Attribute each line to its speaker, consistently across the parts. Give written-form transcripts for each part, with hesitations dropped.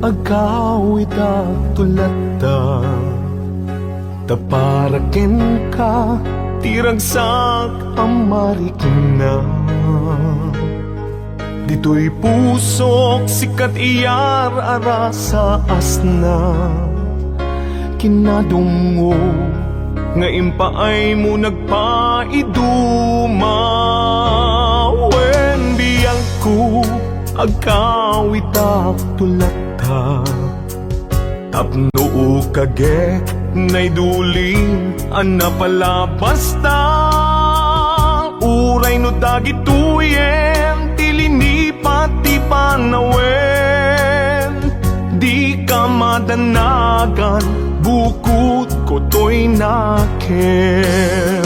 Speaker 1: agawid at tulata. Taparaken ka, tiragsak ang marikina. Dito'y pusok, sikat iyar ara sa asna. Kinadungo, nga impaay mo nagpaiduma. Wen biyang ko, agkawit ak tulata. Tapno kage, nay duling, ana pala basta. Uray no dagituyen, tilini pati panawen. Di ka madanagan, bukod ko to'y nakem.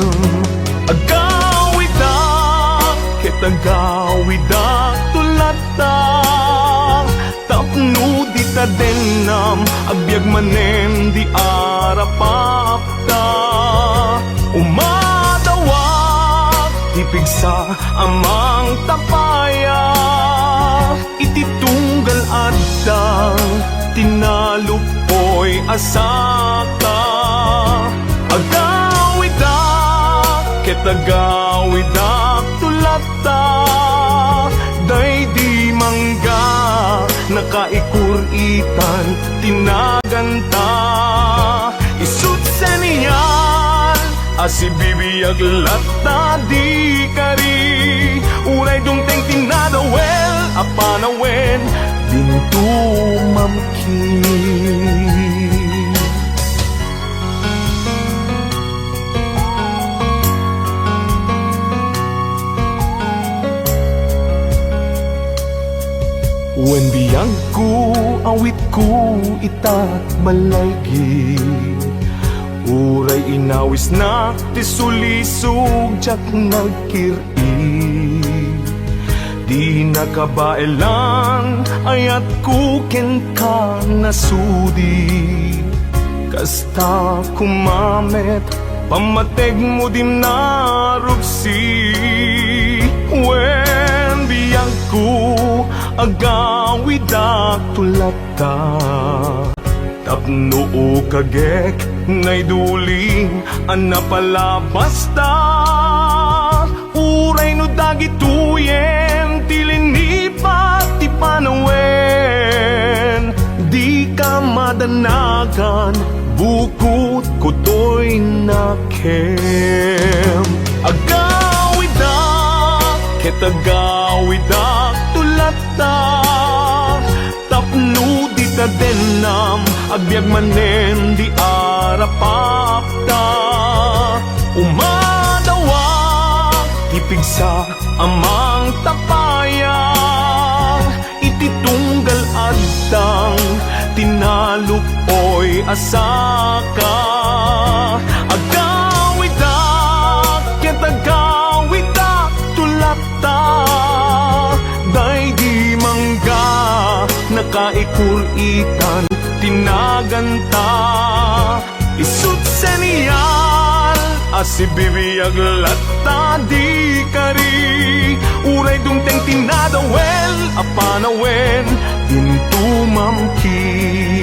Speaker 1: Agawid ak, kitagawid ak tulata. Tapno di ta denam, agbyag manem di arapapta. Umadawak, tipigsa amang tapaya. Ititunggal adang, tinalupoy asaka. Agawid ak, kitagawid ak tulata. Day di mangga, nakaikuritan, tinaganta. Isut sa niyan, asibibiyag lata di kari. Uray dungteng tinadawel, apanawen, bintu mamkin. Wen biyang ko, awit ko, itat malaygi. Uray inawis na, tisulisog, jak nagkiri. Di nakabailan, ayat ko ken ka nasudi. Kasta kumamet, pamateg mo dim narupsi. Wen biyang ko, agawid ak tulata. Tapno kagek, nay duling, ana pala basta. Uray no dagituyen, tilini pati panawen. Di ka madanagan, bukod ko to'y nakem. Agawid ak, kitagawid ak tulata. Tapno di ta denam, agbyag manen di arapapta. Umadawak, tipigsa amang tapaya. Ititunggal adang, tinalupoy asaka. Agawid ak, kitagawid ak tulata. Day di mangga, nakaikuritan, tinaganta. Isut sa niyal, asibibiyag lata di kari. Uray dungteng tinadawel, apanawen, bintu mamkin.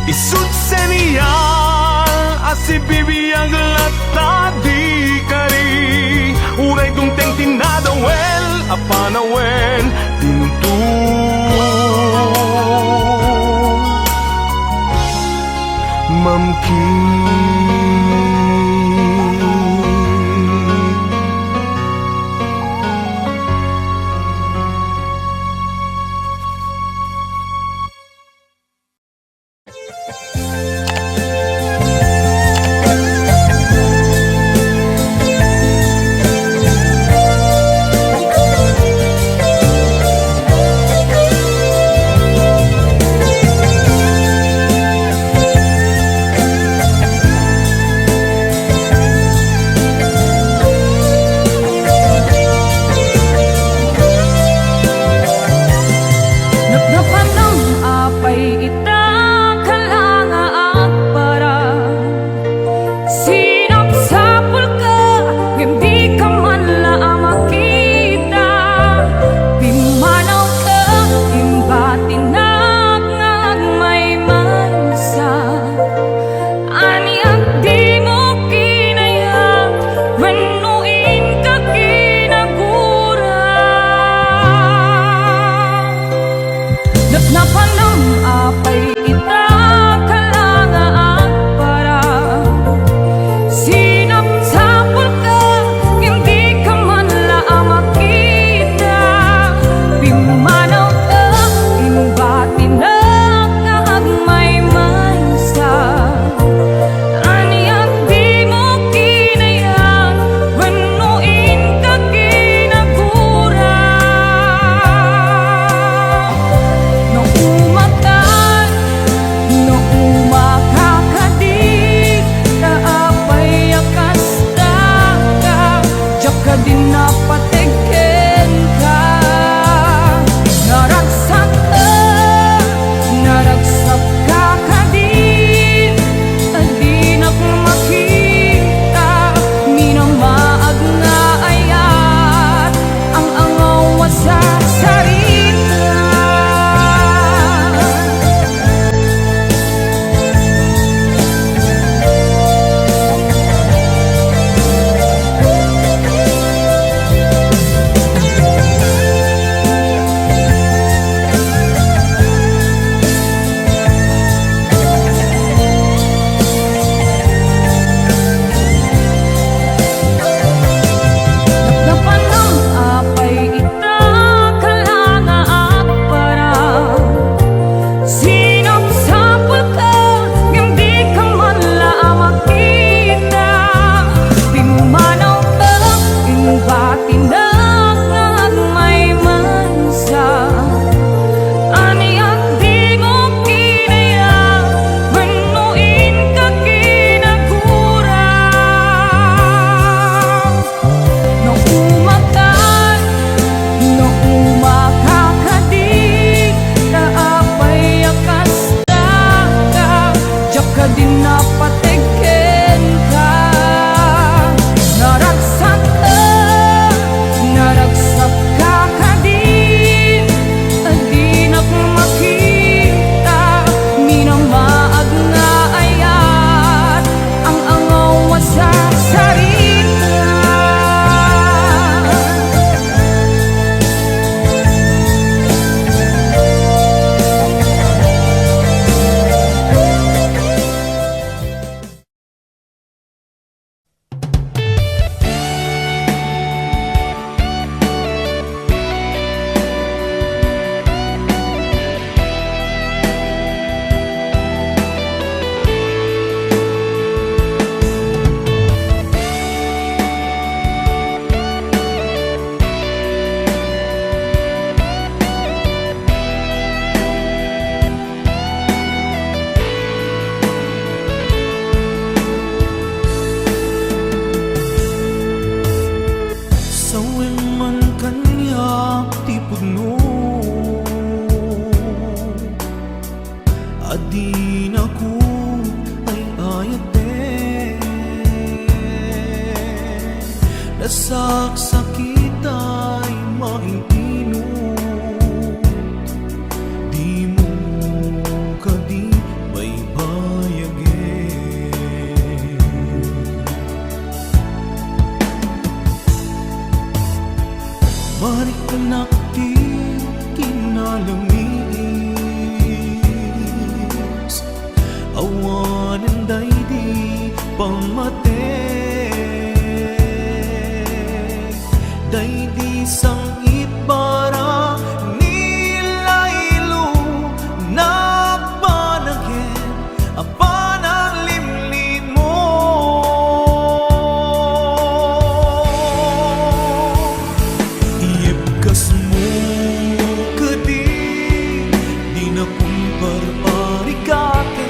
Speaker 1: Isut sa niyal, asibibiyag lata di kari. Uray dungteng tinadawel, apanawen, bintu mamkin.
Speaker 2: Jaka din napatikin ka. Naragsak ka kadin, adi na makita, minamaag nga ayat, ang angaw sa sarita.
Speaker 1: Adi na ko ay ayate, nasaksakit ay maintino, di mo kadi may bayage. Marik anak di kinalami, awanan daydi pamate, daydi sangit bara nilaylo nagpanagin apanang limlim mo. Iibkas mo kadi di na kumparparikate,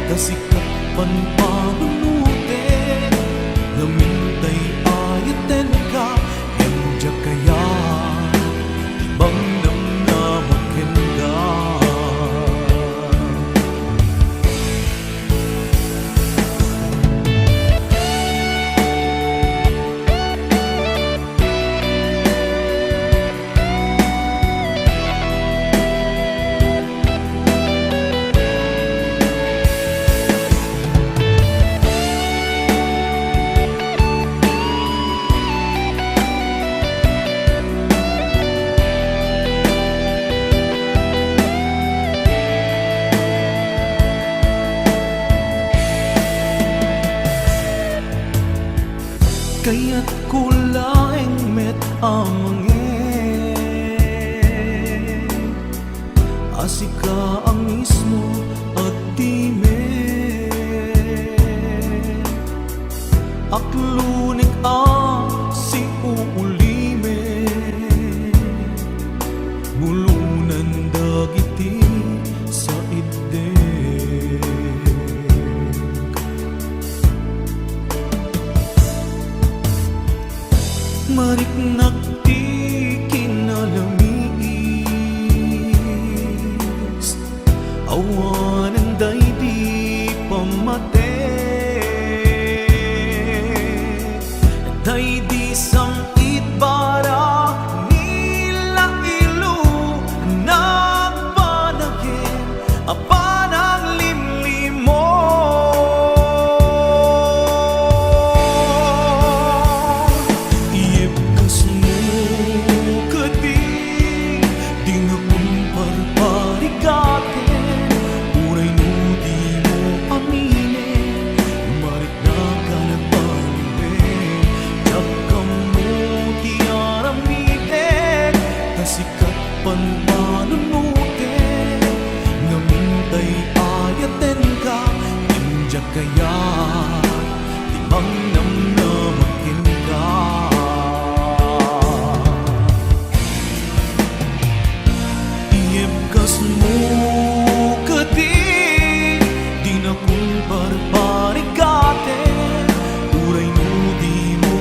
Speaker 1: kasikapan panunute, namintay ayaten ka, endya kaya ibang namnamakin ka. Kaya't kulaing met amangin, asika ang mismo at dime, aklunik si uulime, bulunan dagiti sa ide. Marik nakti kinalamis, awanan daydi pamate, daydi sangit bara nilaylo nagpanagin apanang limlim mo. Panunute, namintay ayaten ka, endya kaya timang namnamakin ka. Iibkas mo kadi di na kumparparikate, uray no di mo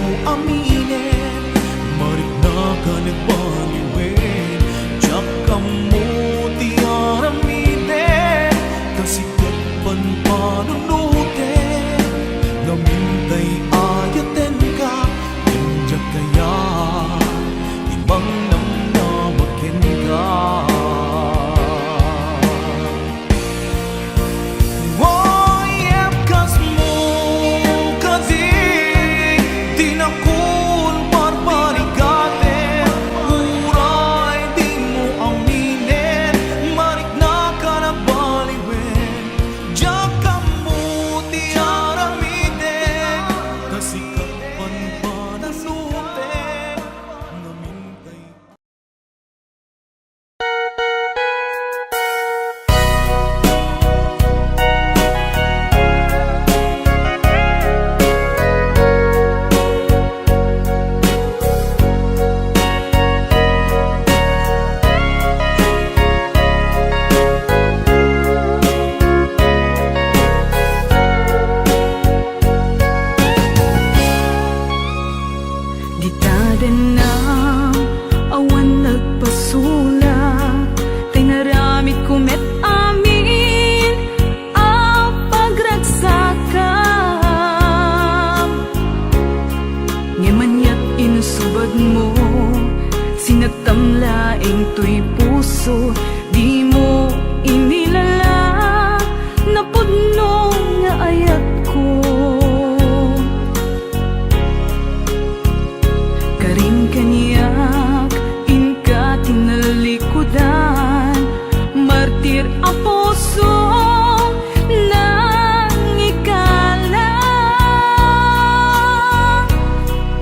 Speaker 2: denam awan nagpasula tinaramid kumet amin a pagragsakam ngemanyat insubad mo sinagtamlaing to'y puso di mo inilala na pudno nga ayat ko karin kaniyak inka tinalikudan martir a puso nang ikala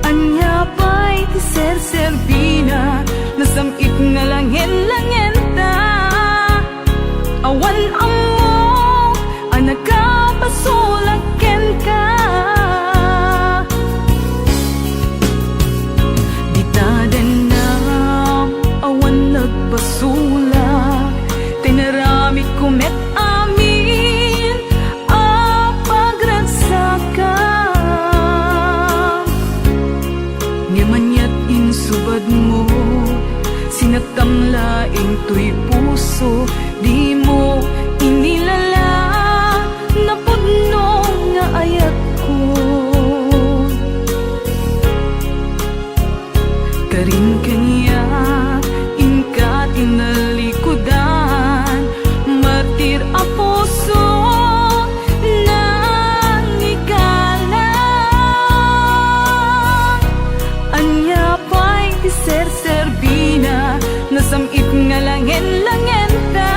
Speaker 2: anya pa'y ti ser-serbina nasamit nga langin-langin ta awan amok ang nagkapasulaken ka ditadenam awan nagpasulak tinaramid kumet amin a pagragsakam ngemanyat insubad mo sinagtamlaing to'y puso di mo inilala na pudno nga ayat ko karin kaniya inka tinalikudan martir a puso nang ikala anya pa'y ti ser-serbina nasamit nga langin-langin ta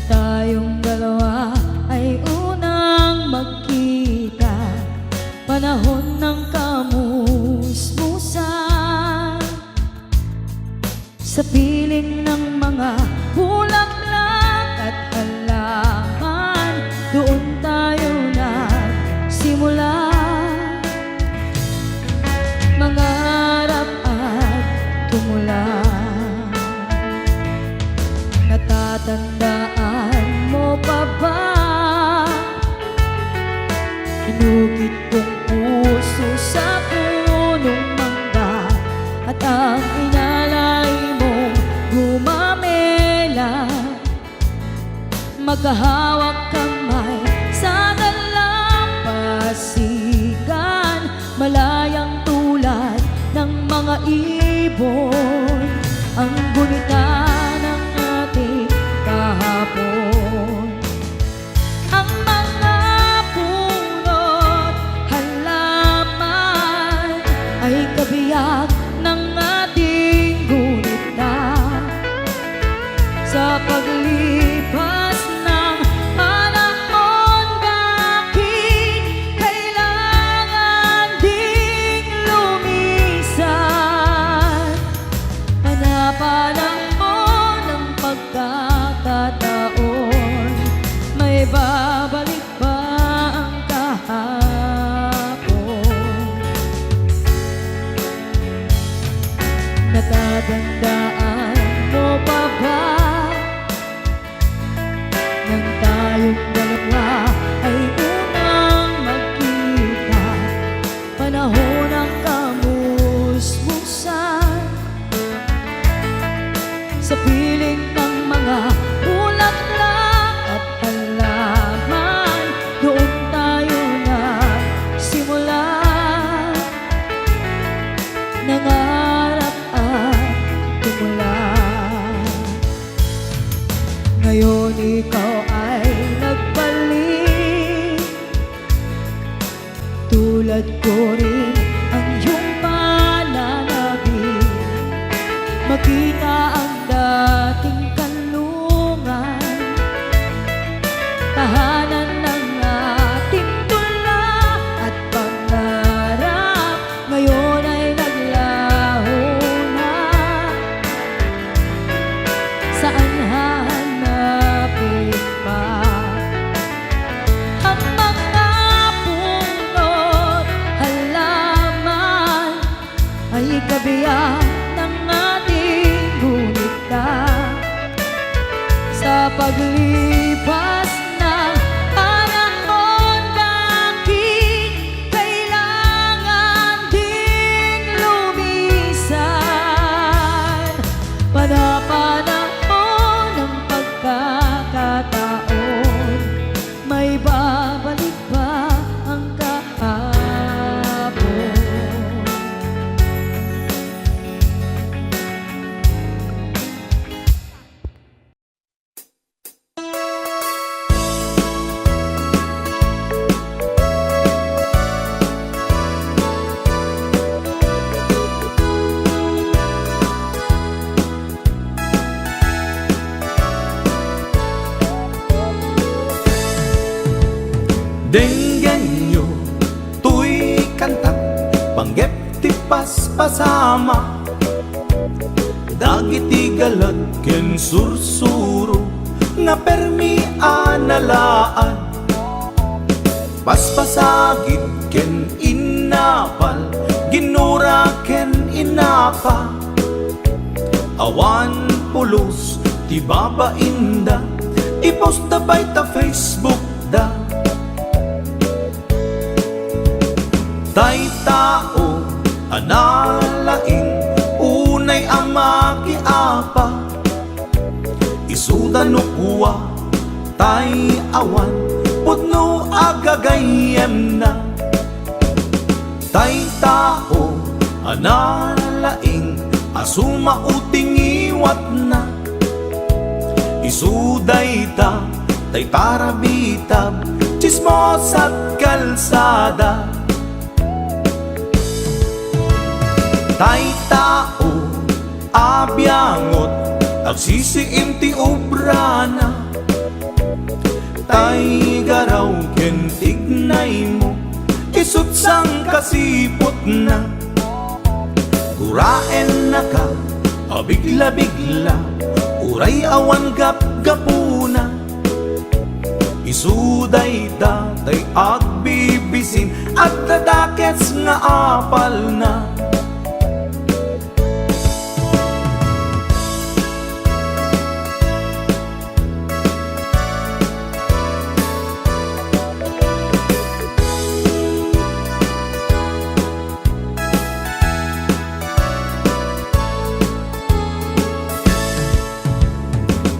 Speaker 3: tayong dalawa ay unang magkita, panahon ng kamusmusan. Sa piling ng mga bulaklak at halaman, doon tayo nagsimula. Mangarap at tumula. Natatandaan mo pa ba? Inukit kong puso sa punong mangga, at ang inalay mo gumamela. Magkahawak kamay sa dalampasigan, malayang tulad ng mga ibon, ang gunita ng ating kahapon. Ang mga puno't halaman ay kabiyak ng ating gunita. Sa paglipas ng panahon, bakit kailangan ding lumisan? Hanapan mo ng pagkakataon, may babalik ba ang kahapon? Natatandaan mo pa ba? Nang tayong dalawa ay unang magkita, panahon ng kamusmusan. Sa piling ng mga bulaklak at halaman, doon tayo nagsimula. Nangarap at tumula. Ngayon ikaw ay nagbalik, tulad ko rin ang iyong pananabik. Makita ang dating kanlungan, tahanan ng ating tula at pangarap. Ngayon ay naglaho na, saan hahanapin pa? Ang mga puno't halaman ay kabiyak ng ating gunita. Sa paglipas ng panahon, bakit kailangan ding lumisan? Panapanahon ng pagkakataon, may babalik ba ang kahapon?
Speaker 1: Denggan nyo, tuy kanta, panggep ti paspasama, dagiti galat ken sursuro, nga permi analaan. Paspasagit ken inapal, ginura ken inapa, awan pulos ti babainda, ipost da bay ta Facebook da. Tay tao analaing, unay amaki apa, isuda no kuwa tay awan, putno agagayem na. Tay tao analaing, asuma uting iwat na, isuday ta tay tarabitab, chismos at kalsada. Tay tao abyangot, agsisiim ti obrana, tay garaw ken tignay mo, isut sang kasipot na. Uraen na ka, abigla-bigla, uray awan gap-gapuna. Isuday datay agbibisin at dadakets nga apal na.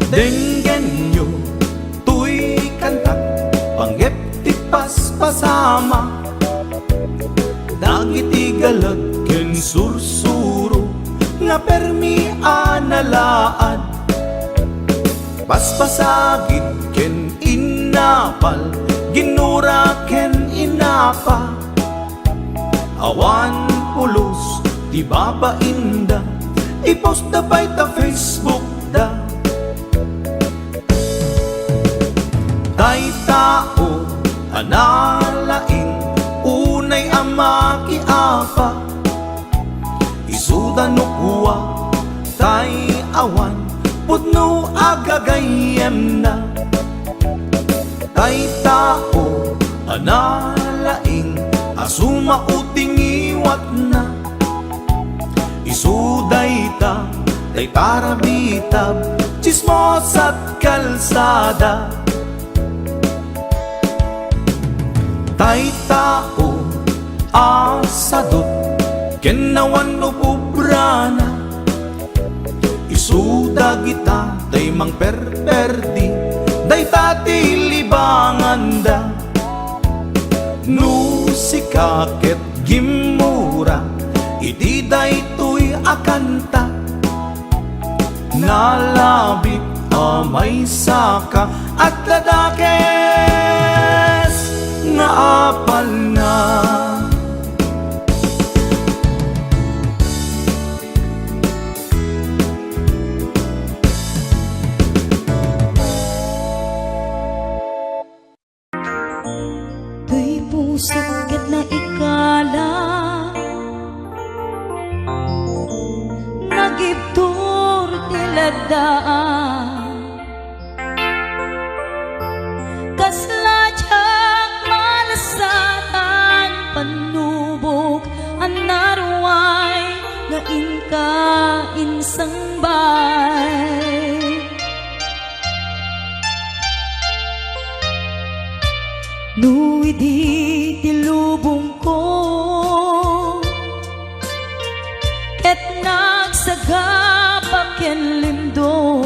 Speaker 1: Denggen nyo, tuy kantak, panggep ti paspasama. Dagiti galag ken sursuro, nga permi analaan. Paspasagit ken inapal, ginura ken inapa. Awan pulos, di babainda, ipost da by ta Facebook da. Tay tao, analaing, unay ama kiapa. Isuda no kuwa, tay awan, pudno agagayem na. Tay tao, analaing, asuma uting iwat na. Isuday ta, tay parabitab, chismos at kalsada. Tay tao, asadot, kenawan no pubrana. Isuda kita, tay mang perperdi, day tati libangan da. No sikaket gimura, iti day tuy akanta. Nalabit amay saka at ladakes nga apal na.
Speaker 3: Tuy puso ket na ikala, nagibtur tiladaan. Kasla tiyang malasatan, panubok ang naruway, nga inka insang bay. Nuwi di tilubong ko, ket nagsagapak ken lindo.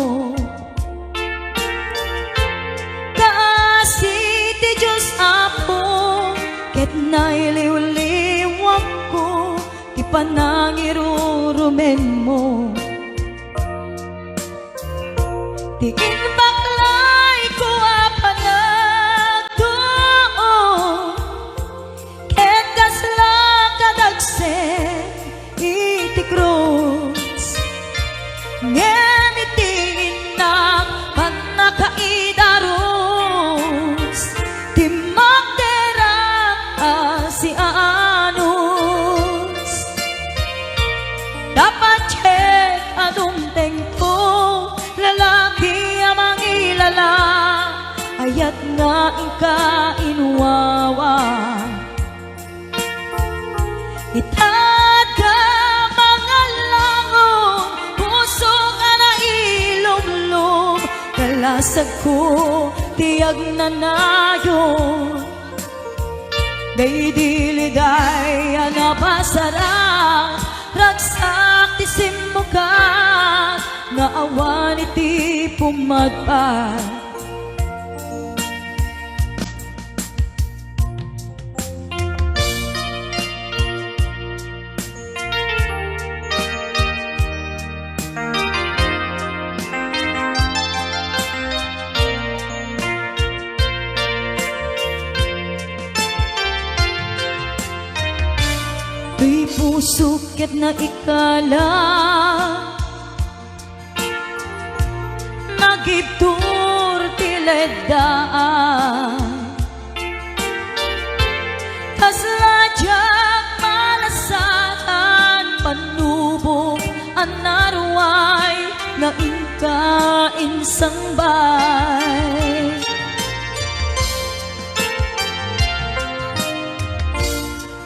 Speaker 3: Kaasi ti Diyos apo, ket nailiw-liwak ko, ti panangirurumen mo. Ti inbaklay ko apanagdo, ket kasla kadagsen iti krus. Ngemitingin na panakaidaros, ti magderang si Anus. Dapat check anong tempo, lalaki amang ilala, ayat nga inka inuwawa. Itaka mga langon, puso nga na ilumlum, kalasag ko tiyag na nayon. Daydiliday anapasarang, ragsak ti simukat, nga awan iti pumadpad. Tuy puso ket na ikala, nagibtur ti leddaan. sangbay.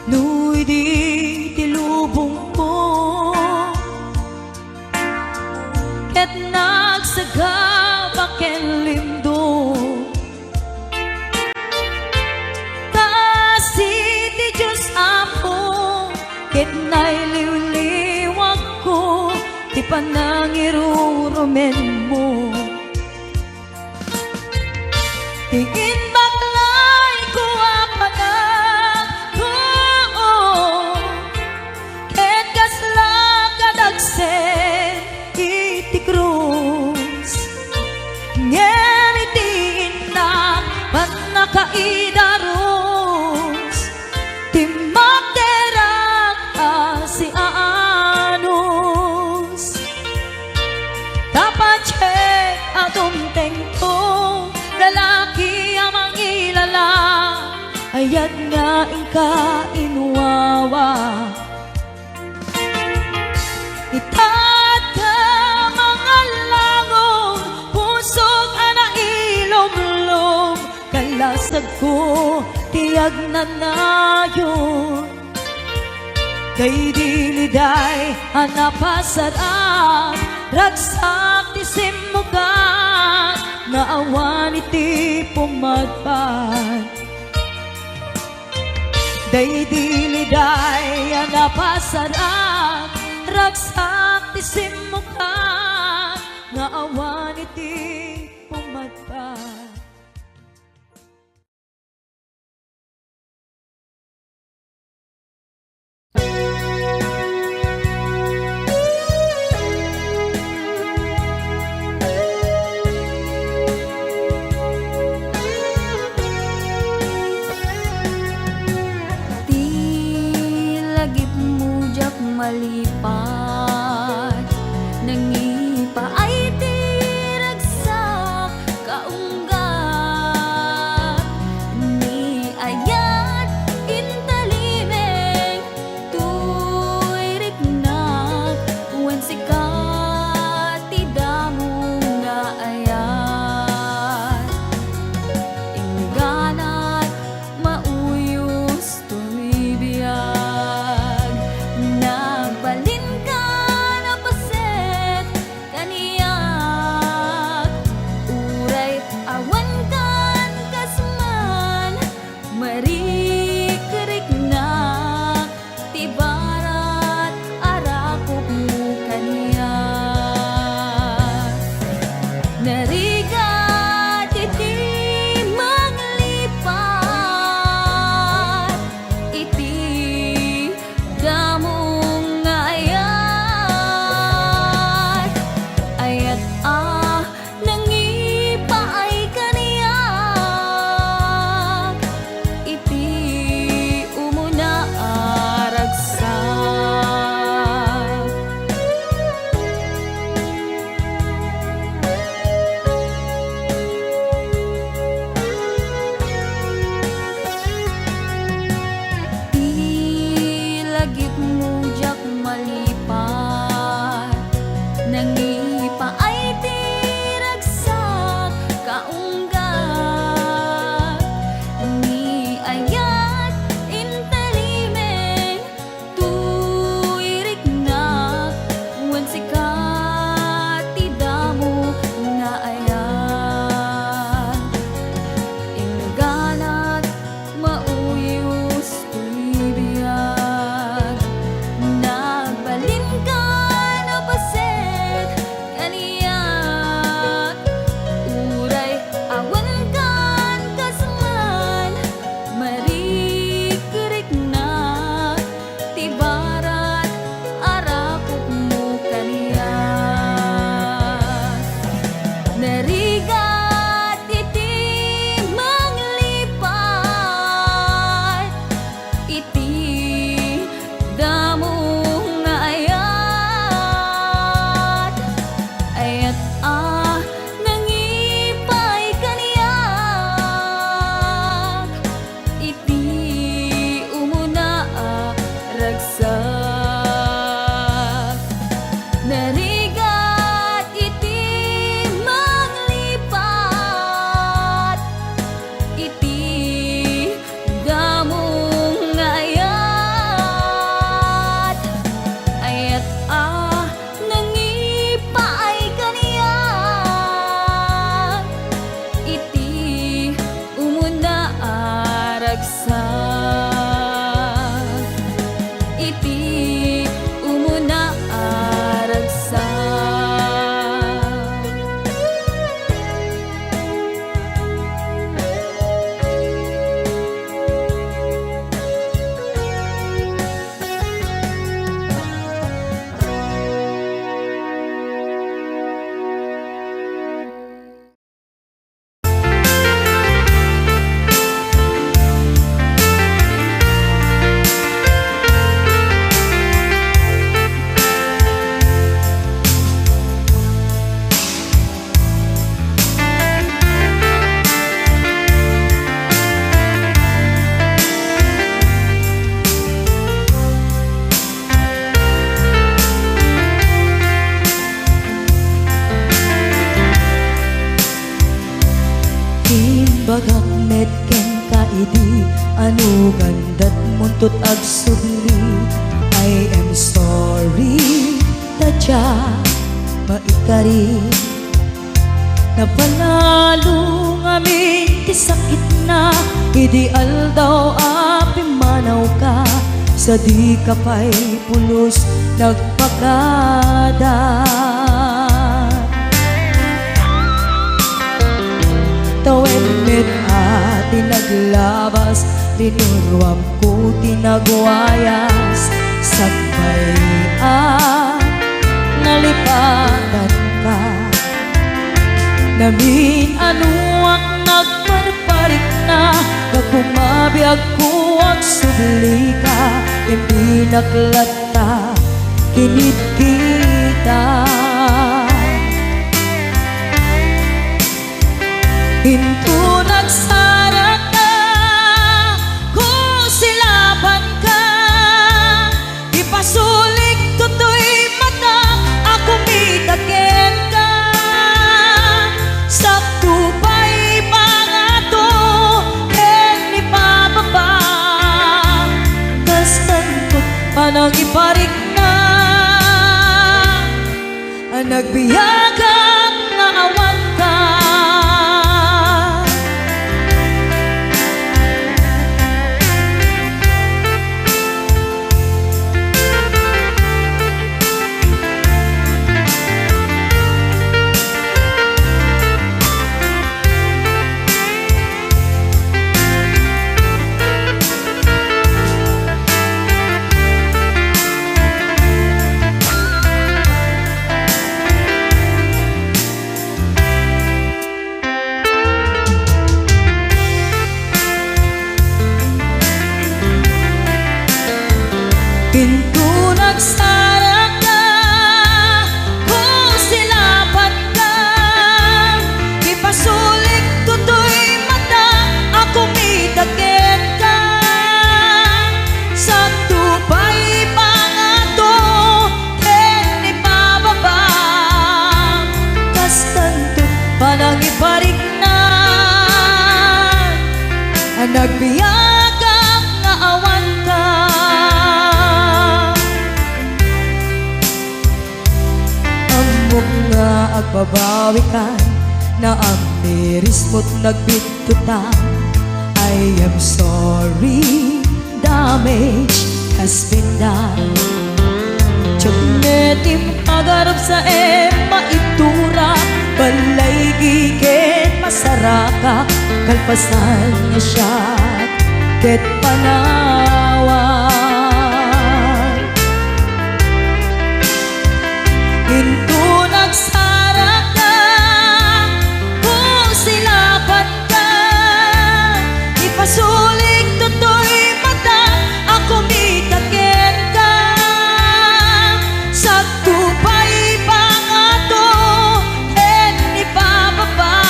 Speaker 3: Nu'y di tilubong ko ket nagsagabak ken lindo kasi ti Diyos Apo ket nailiwliwag ko ti panangirurumen mo. Tingin baklay ko apanak ko ket kasla kadagsen iti krus ngem iti innak pat nakaidaros ti magderak si anos dapat check adum tengto lalaki amang ilala ayat nga ingka inuwawa itata mga langon pusog ana ilom-lom kalasag ko tiyag na nayon kay diliday anapasaran ragsak ti simugan nga awan iti pumadpad day diliday anapasaran ragsak ti simugan nga awan iti pumadpad.
Speaker 2: Lagip mo jak malipat nangipa ay tiragsak
Speaker 3: Bagak metken ka idi anu gandat muntut ag subli. I am sorry tadya maikari napanalo ngamin ti sakit na ideal daw api manaw ka sa di ka pa'y pulos nagpakada. Tawen met ati naglabas tinurwam ko tinagwayas sagbay nalipatan ka namin anuak nagparparik na nagkumabiyag ko ang subli ka hindi naklata kinit kita. Hinto nagsarak ka kung silaban ka ipasulik tutoy mata ako mitaken ka sakto pa'y pangato ken ni pababa kastantot panang iparik na nagbiyagang nga awan ka. Pinto nagsarak ka kung silapan ka ipasulik tutoy mata ako mitaken ka sakto pa'y pangato ken ipababa kastanto panang iparik na nagbiyagang nga awan ka. Nga agbabawi ka na ang miris mo't nagbitutan. I am sorry, damage has been done. Tiyagnetim agarap sa maitura balay giket masaraka kalpasan niya siya ket panawan. Hinto nagsarak ka kung silapan ka ipasulik tutoy mata ako mitaken ka sakto pa'y pangato ken ipababa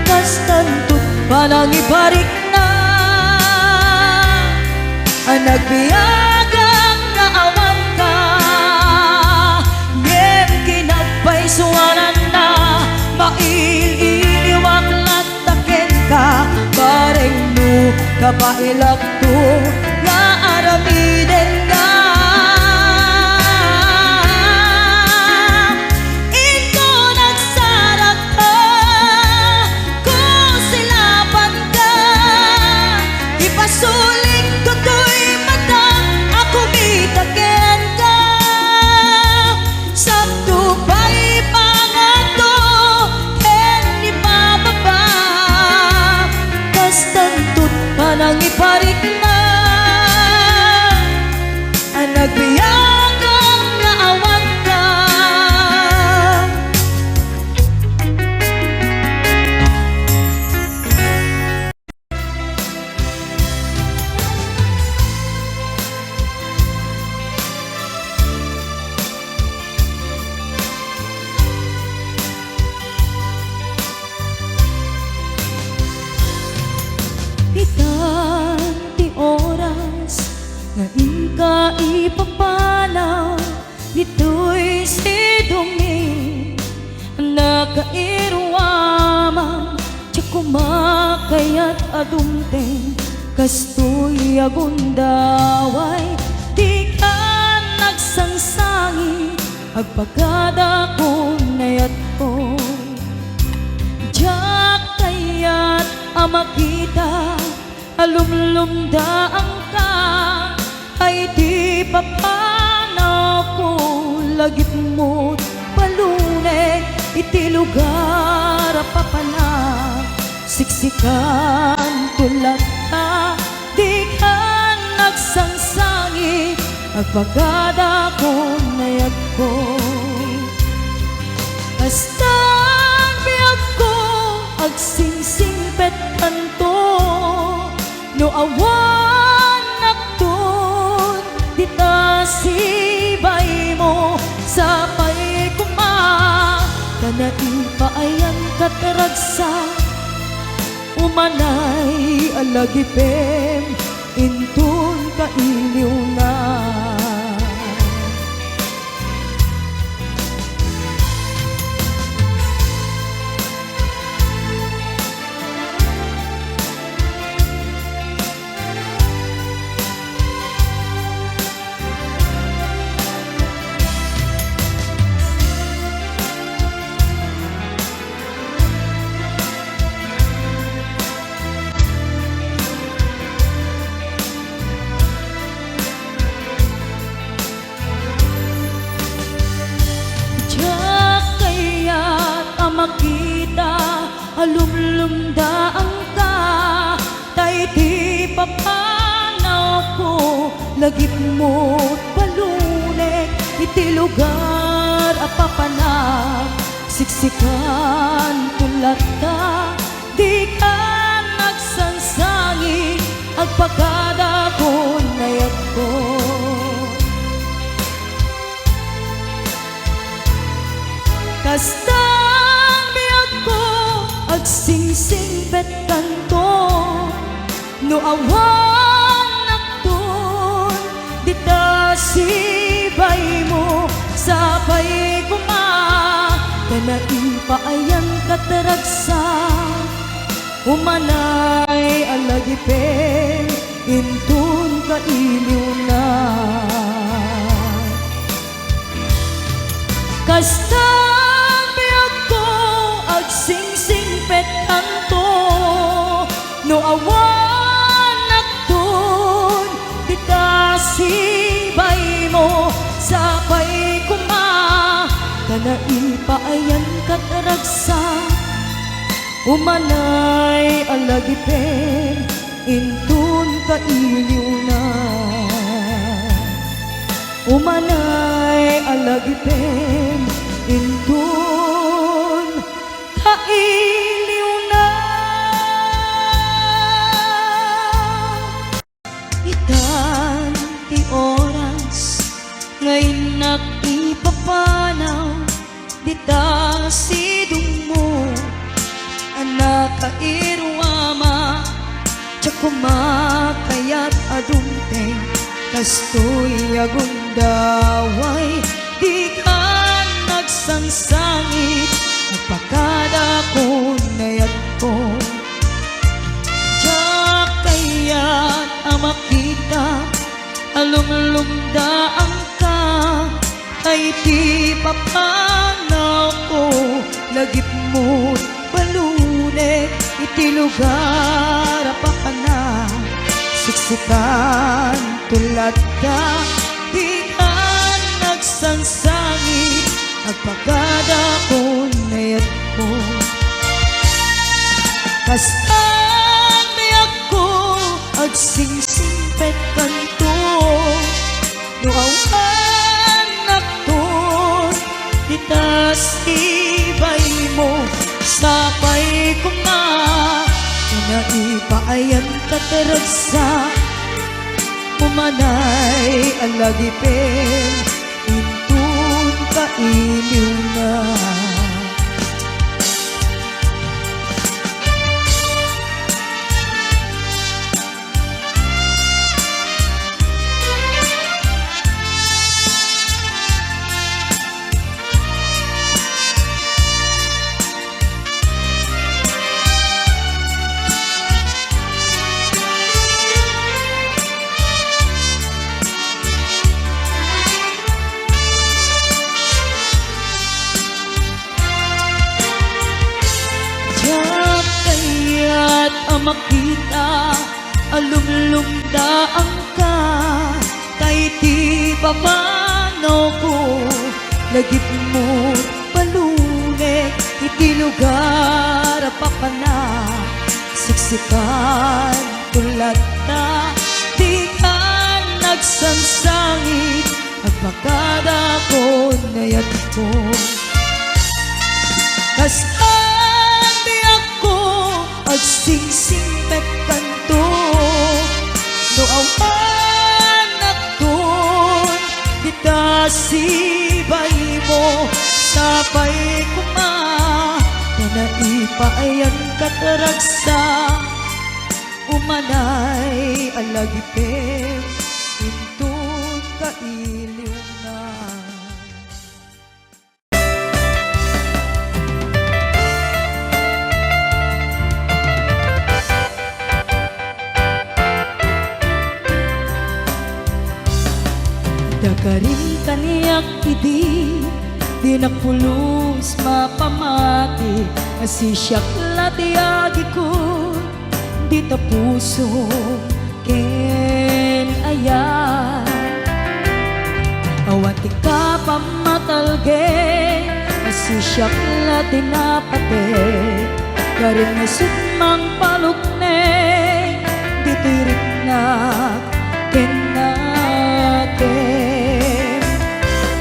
Speaker 3: kastantot panang ibarik na nagbiyagang nga awan ka. Suwanan na maililiwag lataken ka bareng mo kapailak to nga aramiden ka. Ito nagsarak ka kung silapan ka ipasulik tutoy mata ako mitaken ka sakto pa'y panang iparik na nagbiyagang nga awan ka. Itanti oras nga inka ipapalaw nito'y sidungin nakairwamang tiyak kumakayat adumteng kastoy agundaway di ka nagsangsangi agpagada ko nayat ko diyak kayat amakita alumlumdaan ka ay di papanaw ko lagip mo't palune iti lugar papanak siksikan tulad ka di ka nagsangsangi agpagada ko nayag ko kastan biyag ko agsingsingpet kanto no awan nakton dita sibay mo sa pay kuma kanai paayan kataragsa umanay alagipem intun kailiw na makita alumlumdaan ka tay di papanaw ko lagip mo't palunek iti lugar apapanak siksikan tulad ka di ka nagsansangi agpagada ko nayag ko kasta agsingsingpet kanto no awan nakton dita sibay mo sabay kuma kanai paayan kataragsa umanay alagipin intun kailiw na kasta agsingsingpet kanto no awan nakton dita sibay mo sabay kuma kanai paayan kataragsa umanay alagipin intun kailiw na umanay alagipin intun kailiw na itan ti oras ngay nakipapanaw dita sidong mo anak kairwama tsak kumakayat adumteng kastoy agundaway di ka nagsangsangit agpagada ko nayag ko diyak kayat amakita alumlumdaan ka ay di papanaw ko lagip mo't balunek iti lugar apapanak siksikan tulad ka di ka nagsangsangit agpagada ko nayag ko kastan nayag ko agsingsingpet kanto no awan nakton dita sibay mo sabay ko nga kanai paayan kataragsa umanay alagipin intun kailiw na makita alumlumda ang ka kay ti papanaw ko lagip mo palunek iti lugar papana siksikan tulad na di ka nagsansangit agpakada ko nayat ko kas andi ako agsingsing kanto no awan naton kita sibay mo sapay kuma na naipaayan kataragsa umanay alagipin intun kailiw na dakarin kaniyak idi di nagpulos mapamati asisyak latiagi ko di tapuso ken ayan awati ka pamatalge asisyak latinapate karin na sumang palukne di tirik na ken natin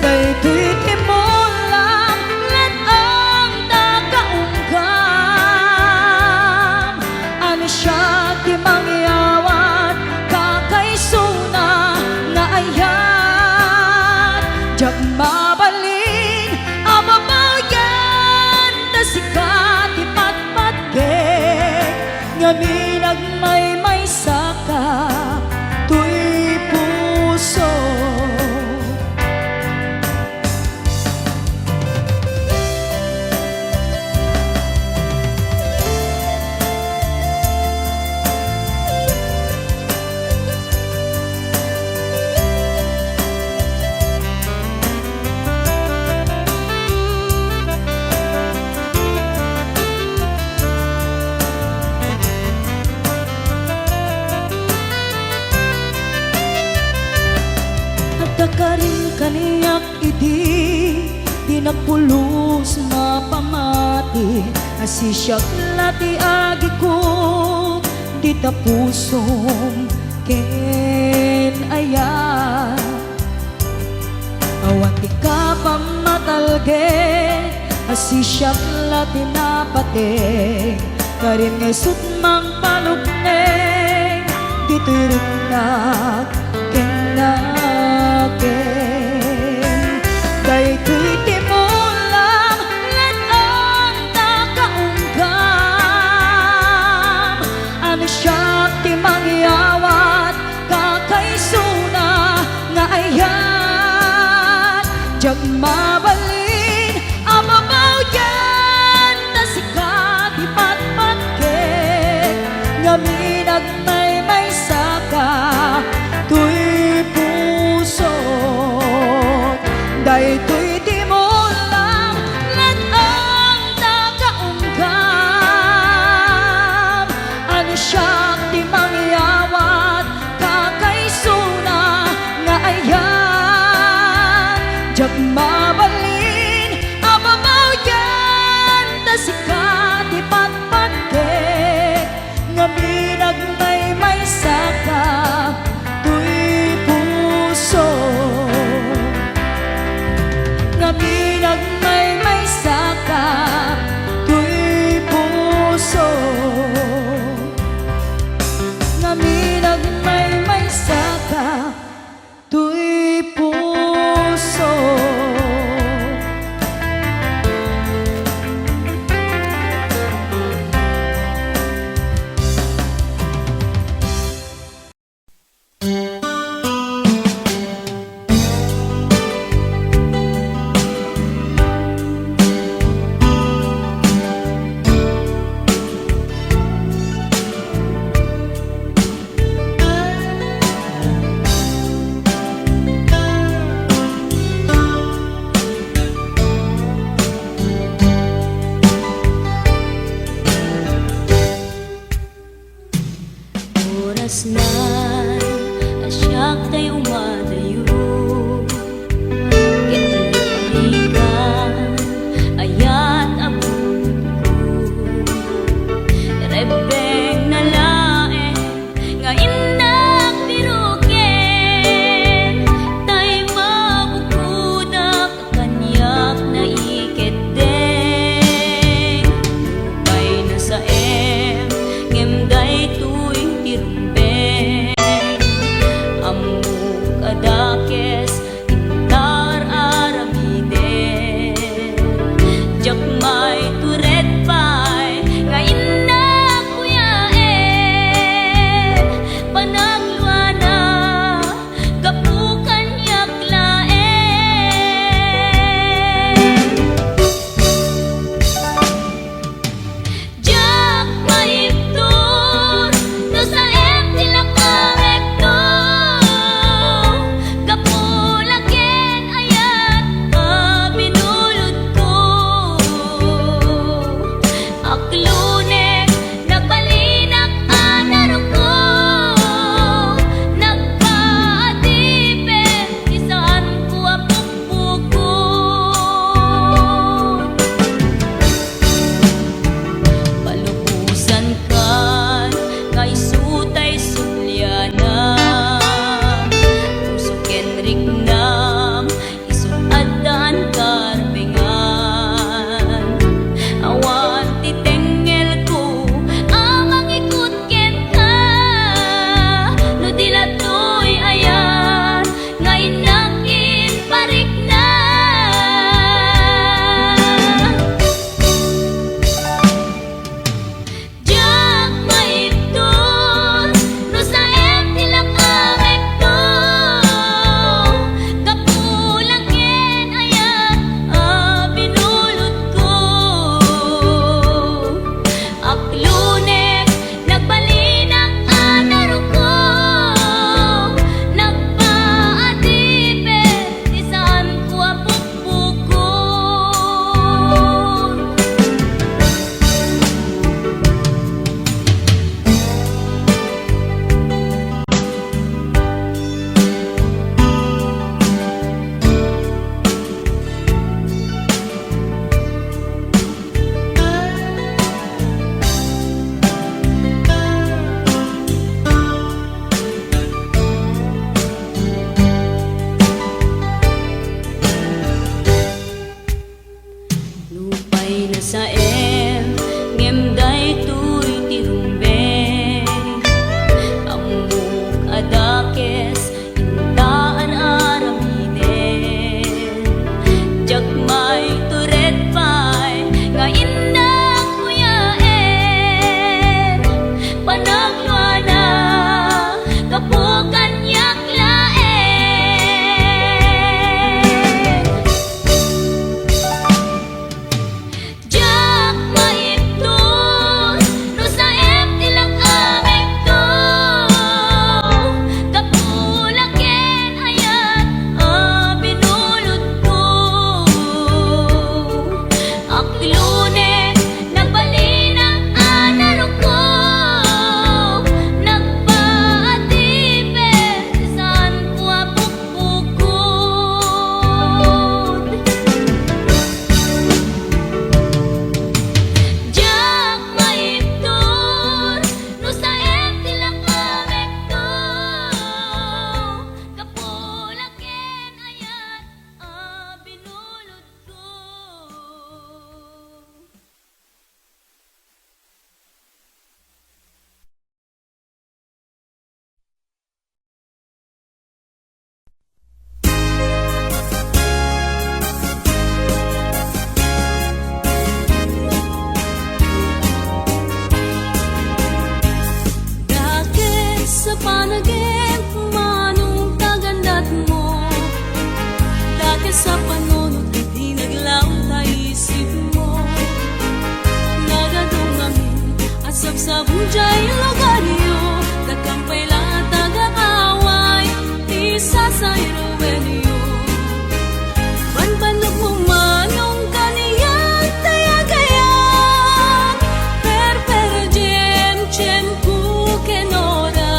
Speaker 3: daytoy timulang let ang nakaunggam ano siya ti mangyawat kakaysuna nga ayan jak mabalin ababayan na sikat ti patpatgek ngaminag may saka tuy puso dakarin kaniyak idi di nagpulos mapamati asisyak lati agi ko di tapusom ken aya awati ka pamatalge asisyak lati napate karin ngesut mang palukne di tiriknak ken daytoy timulang let ang nakaunggam ano siya ti mangyawat kakaysuna nga ayan jak mabalin ababaw yan na sikat di patpatgek ngaminag may saka tuy puso kasnan asyak tayo madayo Ketiligan ayat abot ko Rebeng na lae nga inak biruken tay mabukudak kanyak na iketeng Lupay na sa ngemday tuy tirumbeng amuk adakes intar aramiden jakmay turet pay nga inak kuyaen panagluana kapukan yaklaen jak maiptur no sa tilakarekto kapulaken ayat binulod ko aklune nagbalinak anaro ko nagpaadipen isaan ko apukpukon palubusan kan nga isutay sulyana puso kenrik nam isuadan karbengan awan titengel ko amang ikut ken ka no dilatoy ayan nga inakin parik na jak maiptur no sa tilakarekto kapulaken ayat binulod ko aklunek nagbalinak anaro ko nagpaadipen isaan ko apukpukon Lupay na sa ngemday tuy tirumbeng amuk adakes intaan aramiden jakmay turet pay nga inak kuyaen panagluana kapukan yaklaen jak maiptur no sa tilakarekto kapulaken ayat binulod ko aklunek nagbalinak anaro ko nagpaadipen isaan ko apukpukon jak maiptur no sa tilakarekto kapulaken ayat binulod ko Bakit sa panagip manong kagandat mo? Bakit sa panunod di naglaw na isip mo? Nagadumangin at sabsabong jay logaryo Nagkampay lang at taga-away Isa sa iruwenyo Banbanok mo manong kaniyan Tayagayan Per jem jem ku kenora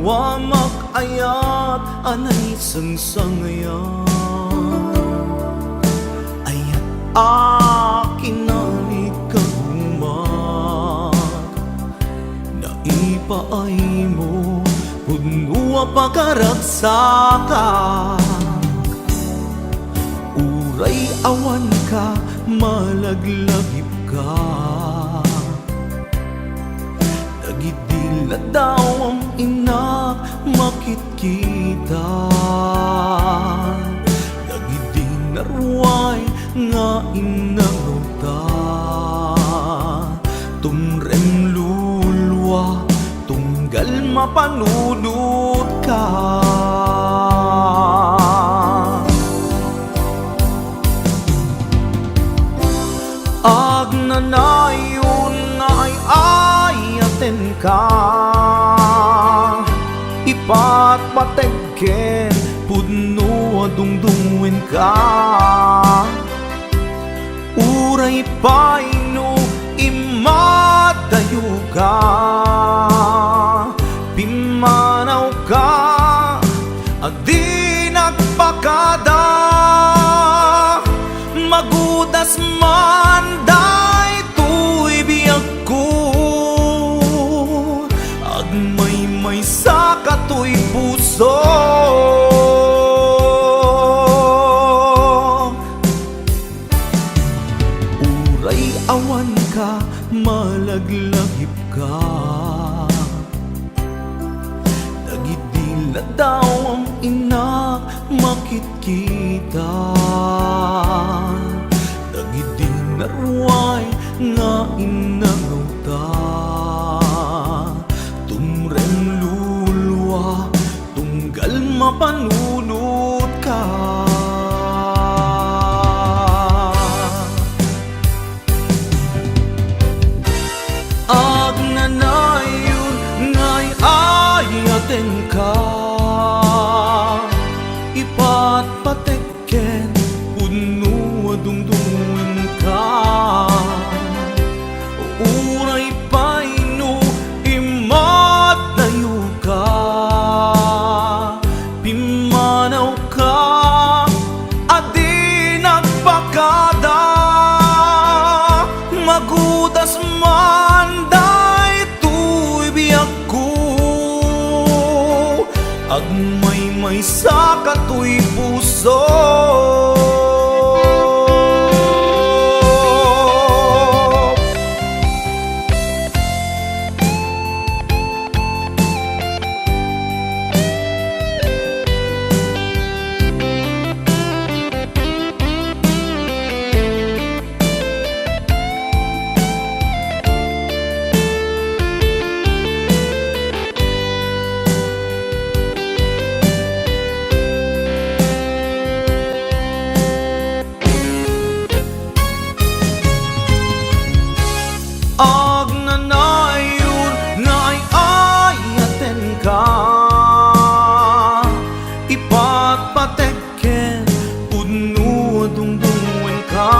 Speaker 1: Wamak ayat anay sangsangayan ayat akin nalit kagumat naipaay mo punua pagkaragsakan uray awan ka malaglagip ka nagidila daw ang ina makit kita nagidinarway nga inaruta tumrem lulwa tunggal mapanunod ka agnanayon nga ay ayaten ka ipat pategken pudno adungdungwen ka uray paino imadayo ka pimanaw ka adi nagpakada magudas man day tuy biyag ko agmay sa katoy puso uray awan ka malaglagip ka nagidila daw ang ina makit kita nagidinarway nga inangawta tumrem lulwa tunggal mapanunod ka agnanayon nga'y ayaten ka ipat patekken puno adungdungin ka uray paino imadayo ka pimanaw ka adi nagpakada magudas man day tuy biyag ko agmay sa katoy puso agnanayon nga'y ayaten ka ipat patekken puno adungdungwen ka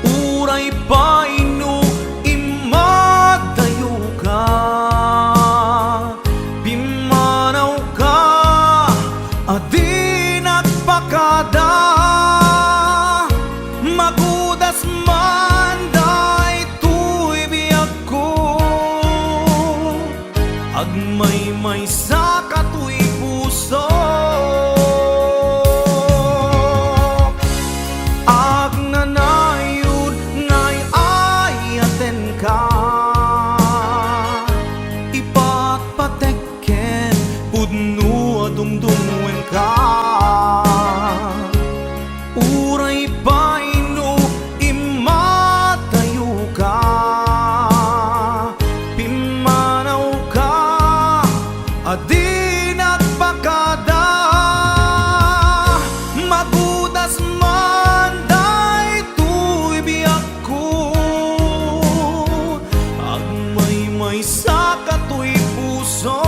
Speaker 1: uray paino imadayo ka pimanaw ka adi nagpakada magudas man day tuy biyag ko agmay sa katoy puso agnanayon nga'y ayaten ka ipat patekken pudno adungdungwen ka uray paino imadayo ka pimanaw ka adi nagpakada magudas man day tuy biyag ko agmay sa katoy puso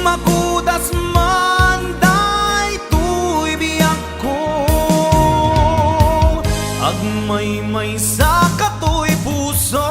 Speaker 1: magudas man day tuy biyag ko agmay sa katoy puso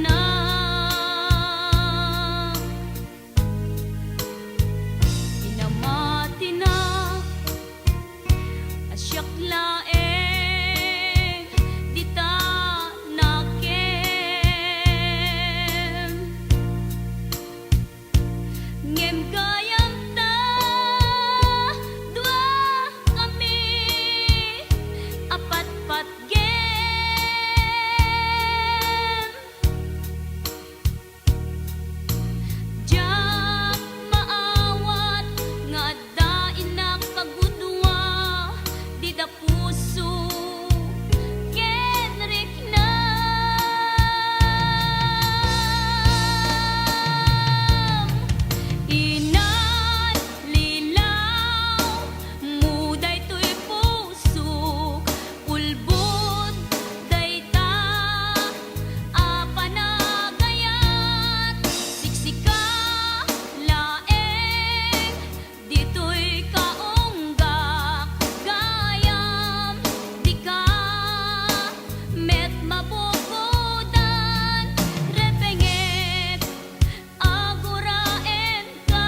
Speaker 2: na. Inamati na asyak laeng di ta nakem. Ngem gayam ta dua kami apat pat gem. Jak maawat nga dain na kagudwa di da puso kenrik na. Inan lilaw muday to'y pusok ulbod dayta apanagayat siksika laeng dito'y kaunggak gayam di ka met mabukudan repengit aguraen ka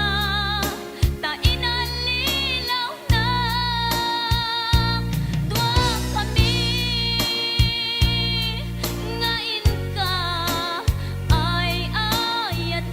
Speaker 2: ta inalilaw na dua kami ngain ka ay ayaten.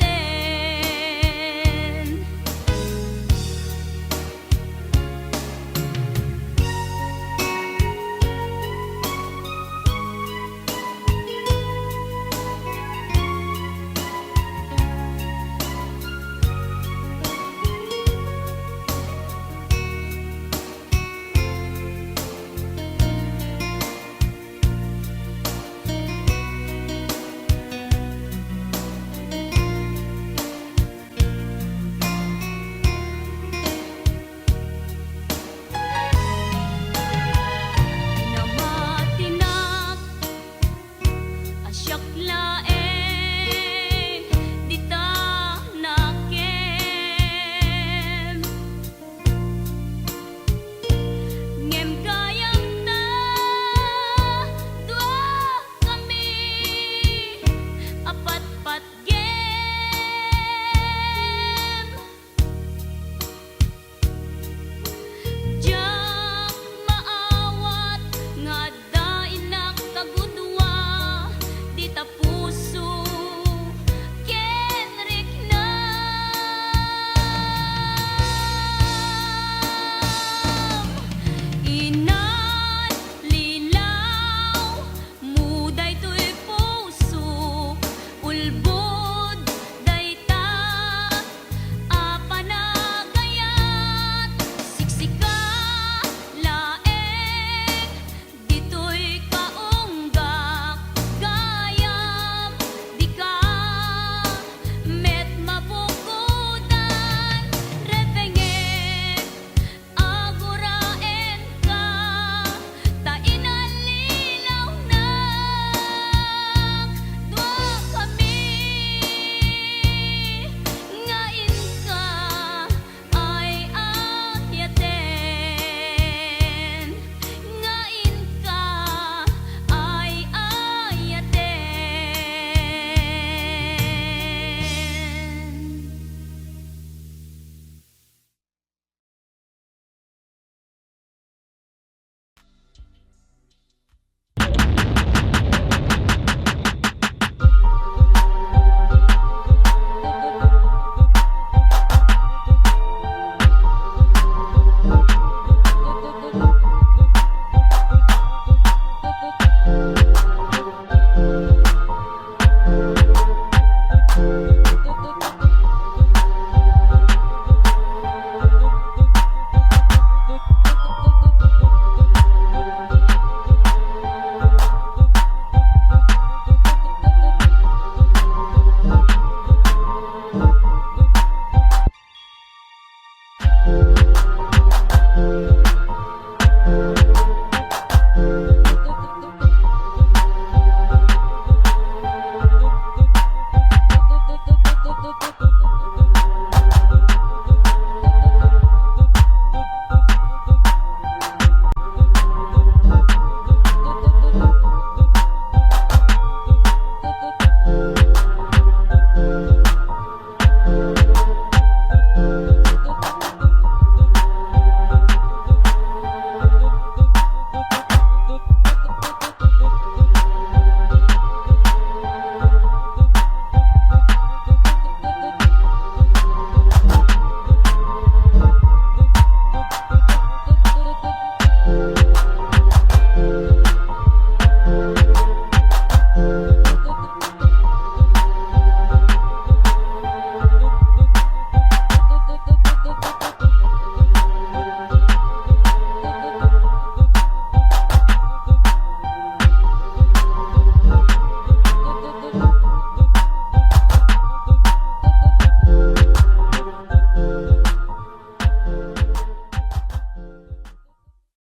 Speaker 2: Namatinak asyak laeng di ta nakem. Ngem gayam ta dua kami apat pat gem. Jak maawat nga dain na kagudwa di ta puso kenrik na. Inan lilaw muday to'y pusok ulbod dayta apanagayat siksika laeng dito'y kaunggak gayam di ka met mabukudan repengit aguraen ka ta inalilaw na dua kami